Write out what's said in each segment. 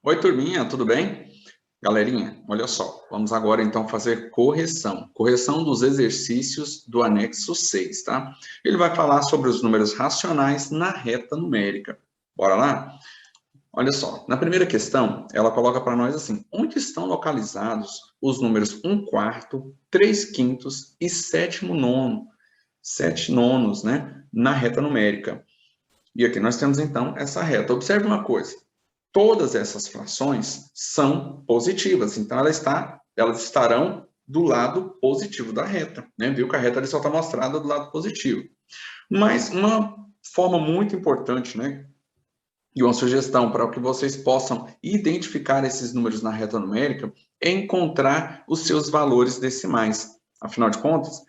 Oi, turminha, tudo bem? Galerinha, olha só, vamos agora então fazer correção. Correção dos exercícios do anexo 6, tá? Ele vai falar sobre os números racionais na reta numérica. Bora lá? Olha só, na primeira questão, ela coloca para nós assim, onde estão localizados os números 1/4, 3/5 e 7/9? 7 nonos, né? Na reta numérica. E aqui nós temos então essa reta. Observe uma coisa, todas essas frações são positivas, então elas estarão do lado positivo da reta, né? Viu que a reta só está mostrada do lado positivo. Mas uma forma muito importante, né? E uma sugestão para que vocês possam identificar esses números na reta numérica é encontrar os seus valores decimais. Afinal de contas,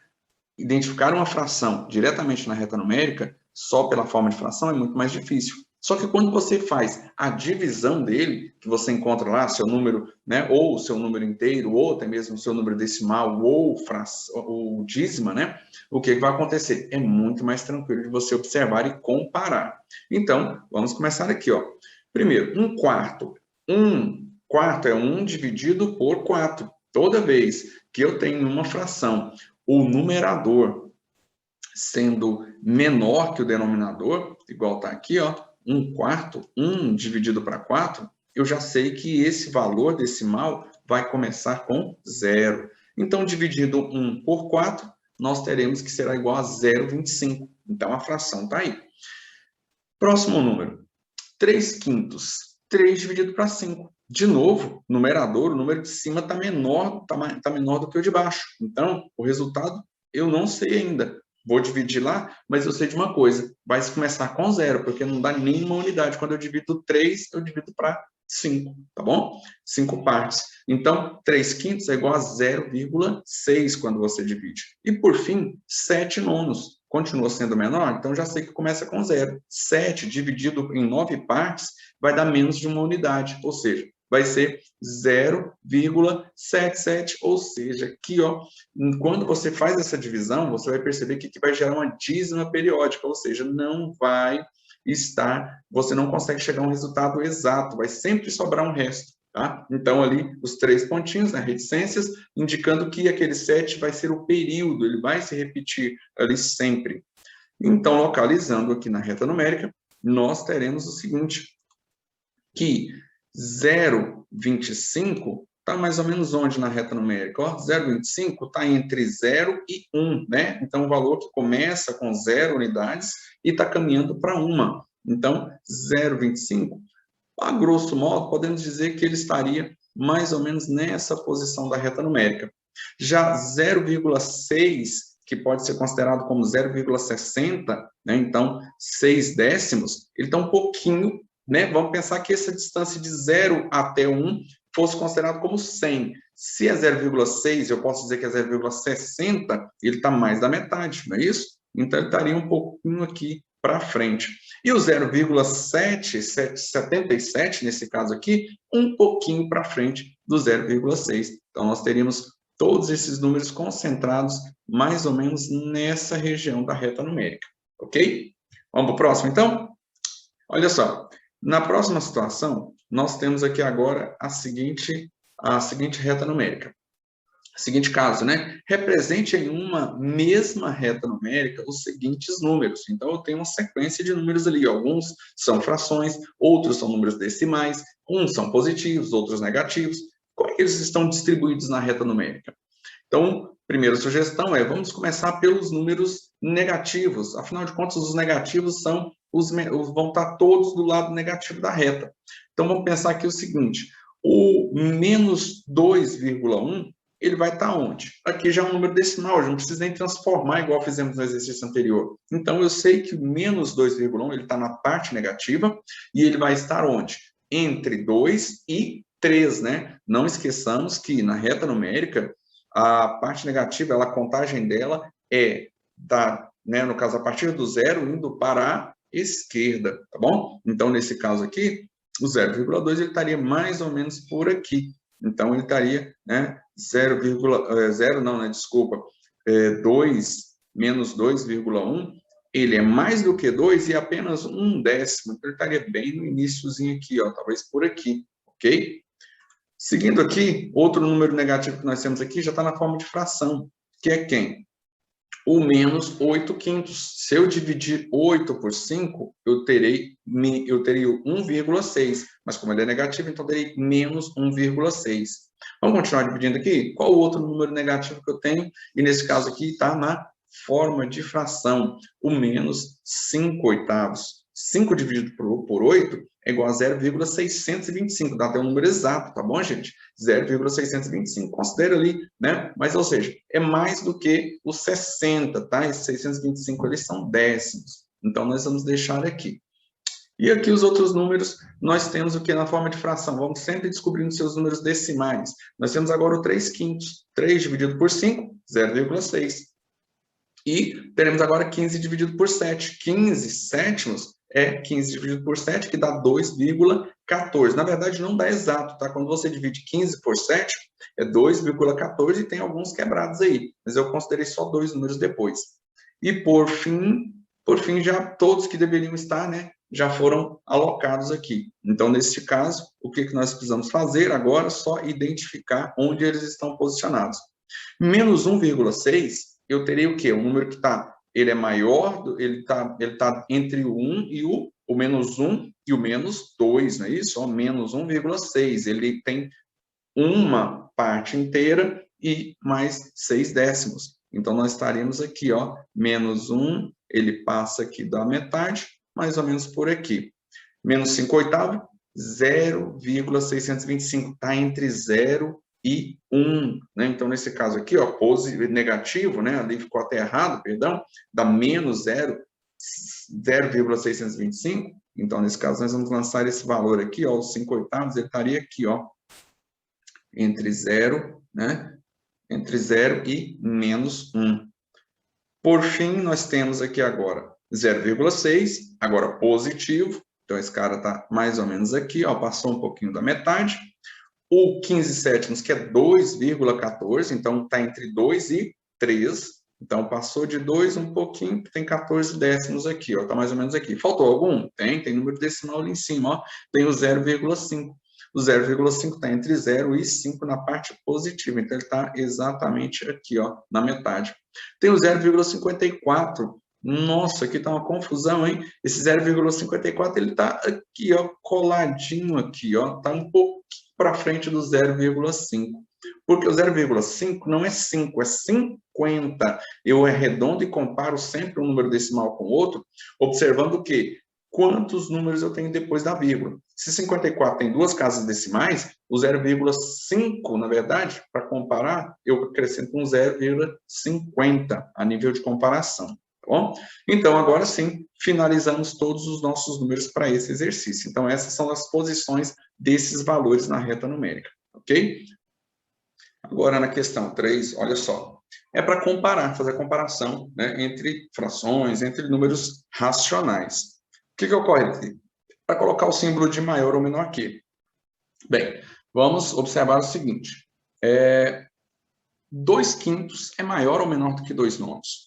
identificar uma fração diretamente na reta numérica, só pela forma de fração, é muito mais difícil. Só que quando você faz a divisão dele, que você encontra lá seu número, né, ou o seu número inteiro, ou até mesmo o seu número decimal, ou dízima, né, o que vai acontecer? É muito mais tranquilo de você observar e comparar. Então, vamos começar aqui, ó. Primeiro, 1/4. 1/4 é 1 dividido por 4. Toda vez que eu tenho uma fração o numerador sendo menor que o denominador, igual está aqui, ó, 1/4, 1 dividido para 4, eu já sei que esse valor decimal vai começar com 0. Então, dividido 1 por 4, nós teremos que será igual a 0,25. Então, a fração está aí. Próximo número, 3/5. 3 dividido para 5. De novo, numerador, o número de cima está menor, tá menor do que o de baixo. Então, o resultado eu não sei ainda. Vou dividir lá, mas eu sei de uma coisa. Vai começar com 0, porque não dá nenhuma unidade. Quando eu divido 3, eu divido para 5, tá bom? 5 partes. Então, 3/5 é igual a 0,6 quando você divide. E, por fim, 7 nonos. Continua sendo menor, então já sei que começa com 0. 7 dividido em 9 partes vai dar menos de uma unidade, ou seja, vai ser 0,77, ou seja, aqui, ó, quando você faz essa divisão, você vai perceber que aqui vai gerar uma dízima periódica, ou seja, não vai estar, você não consegue chegar a um resultado exato, vai sempre sobrar um resto. Tá? Então, ali, os 3 pontinhos, né, reticências, indicando que aquele 7 vai ser o período, ele vai se repetir ali sempre. Então, localizando aqui na reta numérica, nós teremos o seguinte, que 0,25 está mais ou menos onde na reta numérica? 0,25 está entre 0 e 1, né? Então, o valor que começa com 0 unidades e está caminhando para 1. Então, 0,25, a grosso modo, podemos dizer que ele estaria mais ou menos nessa posição da reta numérica. Já 0,6, que pode ser considerado como 0,60, né? Então, 6 décimos, ele está um pouquinho, né? Vamos pensar que essa distância de 0 até 1 fosse considerado como 100. Se é 0,6, eu posso dizer que é 0,60, ele está mais da metade, não é isso? Então, ele estaria um pouquinho aqui para frente. E o 0,777, nesse caso aqui, um pouquinho para frente do 0,6. Então, nós teríamos todos esses números concentrados mais ou menos nessa região da reta numérica, ok? Vamos para o próximo, então? Olha só, na próxima situação, nós temos aqui agora a seguinte reta numérica. Seguinte caso, né? Represente em uma mesma reta numérica os seguintes números. Então, eu tenho uma sequência de números ali. Alguns são frações, outros são números decimais, uns são positivos, outros negativos. Como é que eles estão distribuídos na reta numérica? Então, primeira sugestão é, vamos começar pelos números negativos. Afinal de contas, os negativos vão estar todos do lado negativo da reta. Então, vamos pensar aqui o seguinte, o menos 2,1, ele vai estar onde? Aqui já é um número decimal, já não precisa nem transformar igual fizemos no exercício anterior. Então, eu sei que o menos 2,1, ele está na parte negativa, e ele vai estar onde? Entre 2 e 3, né? Não esqueçamos que na reta numérica, a parte negativa, a contagem dela é, né, no caso, a partir do 0 indo para a esquerda, tá bom? Então, nesse caso aqui, o 0,2 ele estaria mais ou menos por aqui. Então, ele estaria, né, 2 menos 2,1, ele é mais do que 2 e apenas 1 décimo. Então, ele estaria bem no iniciozinho aqui, ó, talvez por aqui, ok? Seguindo aqui, outro número negativo que nós temos aqui já está na forma de fração, que é quem? O menos 8 quintos. Se eu dividir 8 por 5, eu teria 1,6. Mas como ele é negativo, então eu terei menos 1,6. Vamos continuar dividindo aqui? Qual o outro número negativo que eu tenho? E nesse caso aqui está na forma de fração, o menos 5 oitavos. 5 dividido por 8 é igual a 0,625. Dá até um número exato, tá bom, gente? 0,625. Considera ali, né? Mas, ou seja, é mais do que os 60, tá? Esses 625, eles são décimos. Então, nós vamos deixar aqui. E aqui os outros números, nós temos o que na forma de fração? Vamos sempre descobrindo seus números decimais. Nós temos agora o 3 quintos. 3 dividido por 5, 0,6. E teremos agora 15 dividido por 7. 15 sétimos é 15 dividido por 7, que dá 2,14. Na verdade, não dá exato, tá? Quando você divide 15 por 7, é 2,14 e tem alguns quebrados aí. Mas eu considerei só 2 números depois. E por fim, já todos que deveriam estar, né, já foram alocados aqui. Então, neste caso, o que nós precisamos fazer agora? Só identificar onde eles estão posicionados. Menos 1,6, eu terei o quê? Um número que está, ele é maior, ele tá entre o 1 e o menos 1 e o menos 2, não é isso? Ó, menos 1,6, ele tem uma parte inteira e mais 6 décimos. Então, nós estaremos aqui, ó, menos 1, ele passa aqui da metade, mais ou menos por aqui. Menos 5 oitavos, 0,625, está entre 0 e 1, né? Então, nesse caso aqui, ó, negativo, né? Ali ficou até errado, perdão, dá menos 0,625. Então, nesse caso, nós vamos lançar esse valor aqui, ó, os 5 oitavos, ele estaria aqui, ó, entre 0, né? Entre 0 e menos 1. Por fim, nós temos aqui agora 0,6, agora positivo. Então, esse cara está mais ou menos aqui, ó, passou um pouquinho da metade. O 15 sétimos, que é 2,14, então está entre 2 e 3. Então, passou de 2 um pouquinho, tem 14 décimos aqui, ó, está mais ou menos aqui. Faltou algum? Tem número decimal ali em cima, ó, tem o 0,5. O 0,5 está entre 0 e 5 na parte positiva, então ele está exatamente aqui, ó, na metade. Tem o 0,54. Nossa, aqui está uma confusão, hein? Esse 0,54, ele está aqui, ó, coladinho aqui, ó, está um pouco para frente do 0,5. Porque o 0,5 não é 5, é 50. Eu arredondo e comparo sempre um número decimal com outro, observando o quê? Quantos números eu tenho depois da vírgula. Se 54 tem duas casas decimais, o 0,5, na verdade, para comparar, eu acrescento um 0,50 a nível de comparação. Tá bom? Então, agora sim, finalizamos todos os nossos números para esse exercício. Então, essas são as posições desses valores na reta numérica, ok? Agora, na questão 3, olha só, é para comparar, fazer a comparação, né, entre frações, entre números racionais. O que ocorre aqui? Para colocar o símbolo de maior ou menor que. Bem, vamos observar o seguinte, 2 quintos é maior ou menor do que 2 nonos.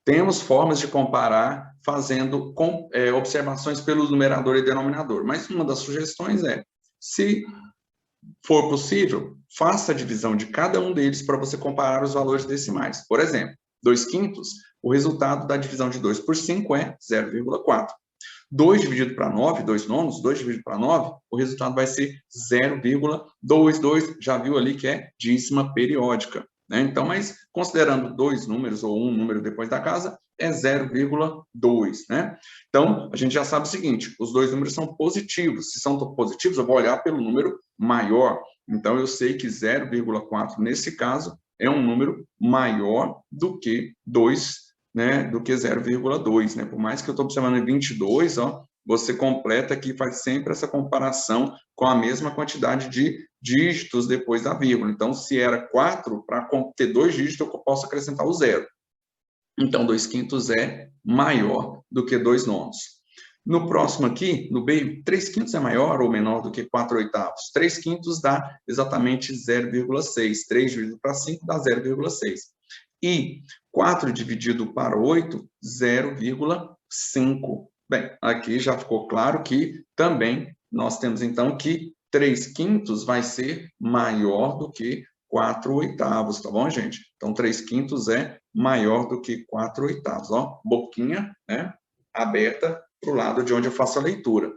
Temos formas de comparar fazendo observações pelo numerador e denominador, mas uma das sugestões é, se for possível, faça a divisão de cada um deles para você comparar os valores decimais. Por exemplo, 2 quintos, o resultado da divisão de 2 por 5 é 0,4. 2 dividido para 9, 2 nonos, 2 dividido para 9, o resultado vai ser 0,22. Já viu ali que é dízima periódica, né? Então, mas considerando 2 números ou um número depois da casa, é 0,2, né? Então, a gente já sabe o seguinte, os dois números são positivos. Se são positivos, eu vou olhar pelo número maior. Então, eu sei que 0,4, nesse caso, é um número maior do que 2, né, do que 0,2, né? Por mais que eu estou observando em 22, ó, você completa aqui, faz sempre essa comparação com a mesma quantidade de dígitos depois da vírgula. Então, se era 4, para ter 2 dígitos, eu posso acrescentar o 0. Então, 2 quintos é maior do que 2 nonos. No próximo aqui, no B, 3 quintos é maior ou menor do que 4 oitavos? 3 quintos dá exatamente 0,6. 3 dividido para 5 dá 0,6. E 4 dividido para 8, 0,5. Bem, aqui já ficou claro que também nós temos, então, que 3/5 vai ser maior do que 4/8, tá bom, gente? Então, 3/5 é maior do que 4/8, ó, boquinha, né, aberta para o lado de onde eu faço a leitura.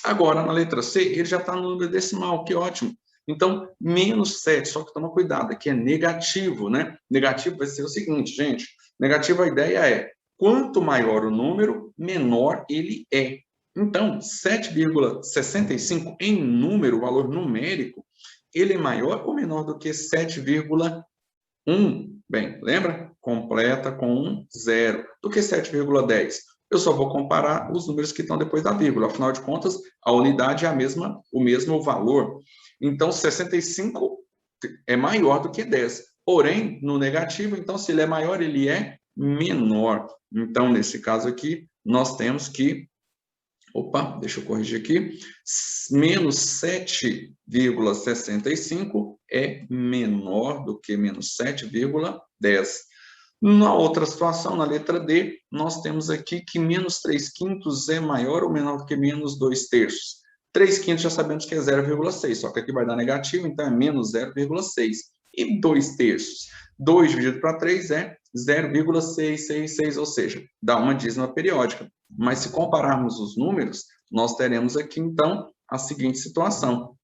Agora, na letra C, ele já está no número decimal, que ótimo. Então, menos 7, só que toma cuidado, aqui é negativo, né? Negativo vai ser o seguinte, gente, negativo a ideia é, quanto maior o número, menor ele é. Então, 7,65 em número, o valor numérico, ele é maior ou menor do que 7,1? Bem, lembra? Completa com um zero. Do que 7,10? Eu só vou comparar os números que estão depois da vírgula. Afinal de contas, a unidade é o mesmo valor. Então, 65 é maior do que 10. Porém, no negativo, então, se ele é maior, ele é menor. Então, nesse caso aqui, nós temos que... Opa, deixa eu corrigir aqui. Menos 7,65 é menor do que menos 7,10. Na outra situação, na letra D, nós temos aqui que menos 3/5 é maior ou menor do que menos 2/3. 3/5 já sabemos que é 0,6, só que aqui vai dar negativo, então é menos 0,6. E 2/3? 2 dividido para 3 é 0,666, ou seja, dá uma dízima periódica. Mas se compararmos os números, nós teremos aqui, então, a seguinte situação.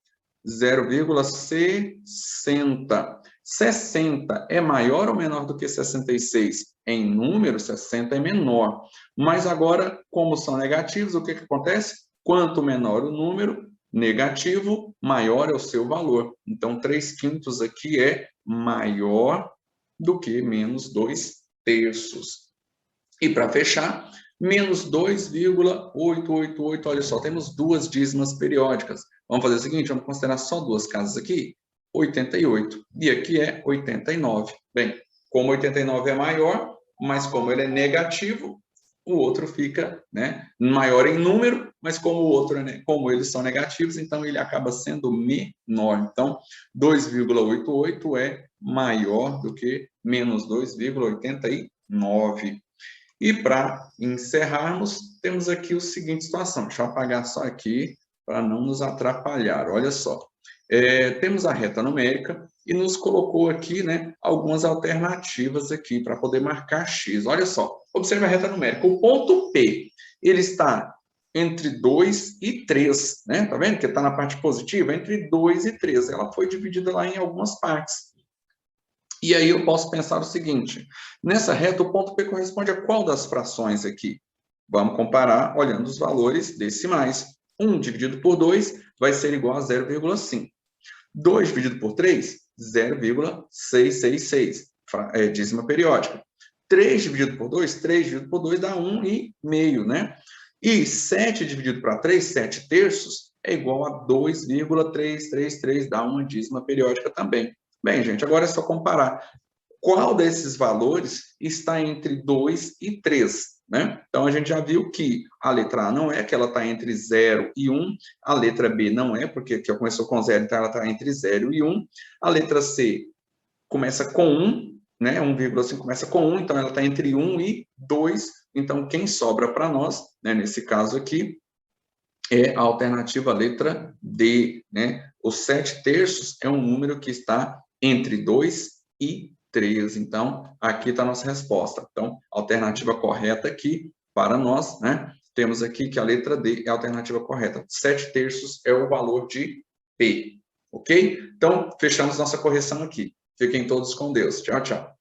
0,60. 60 é maior ou menor do que 66? Em número, 60 é menor. Mas agora, como são negativos, o que acontece? Quanto menor o número negativo, maior é o seu valor. Então, 3/5 aqui é maior do que menos 2/3. E para fechar, menos 2,888. Olha só, temos duas dízimas periódicas. Vamos fazer o seguinte, vamos considerar só duas casas aqui. 88. E aqui é 89. Bem, como 89 é maior, mas como ele é negativo, o outro fica, né, maior em número, mas como o outro, né, como eles são negativos, então ele acaba sendo menor. Então, 2,88 é maior do que menos 2,89. E para encerrarmos, temos aqui a seguinte situação. Deixa eu apagar só aqui para não nos atrapalhar. Olha só. Temos a reta numérica e nos colocou aqui, né, algumas alternativas aqui para poder marcar X. Olha só. Observe a reta numérica. O ponto P, ele está entre 2 e 3, né? Tá vendo que está na parte positiva? Entre 2 e 3. Ela foi dividida lá em algumas partes. E aí eu posso pensar o seguinte, nessa reta o ponto P corresponde a qual das frações aqui? Vamos comparar olhando os valores decimais. 1 dividido por 2 vai ser igual a 0,5. 2 dividido por 3, 0,666, dízima periódica. 3 dividido por 2, 3 dividido por 2 dá 1,5, né? E 7 dividido para 3, 7/3, é igual a 2,333, dá uma dízima periódica também. Bem, gente, agora é só comparar. Qual desses valores está entre 2 e 3? Né? Então, a gente já viu que a letra A não é, que ela está entre 0 e 1. A letra B não é, porque aqui começou com 0, então ela está entre 0 e 1. A letra C começa com 1, né? 1,5 começa com 1, então ela está entre 1 e 2. Então, quem sobra para nós, né, nesse caso aqui, é a alternativa letra D, né? Os 7/3 é um número que está entre 2 e 3. Então, aqui está a nossa resposta. Então, a alternativa correta aqui para nós, né? Temos aqui que a letra D é a alternativa correta. 7/3 é o valor de P, ok? Então, fechamos nossa correção aqui. Fiquem todos com Deus. Tchau, tchau.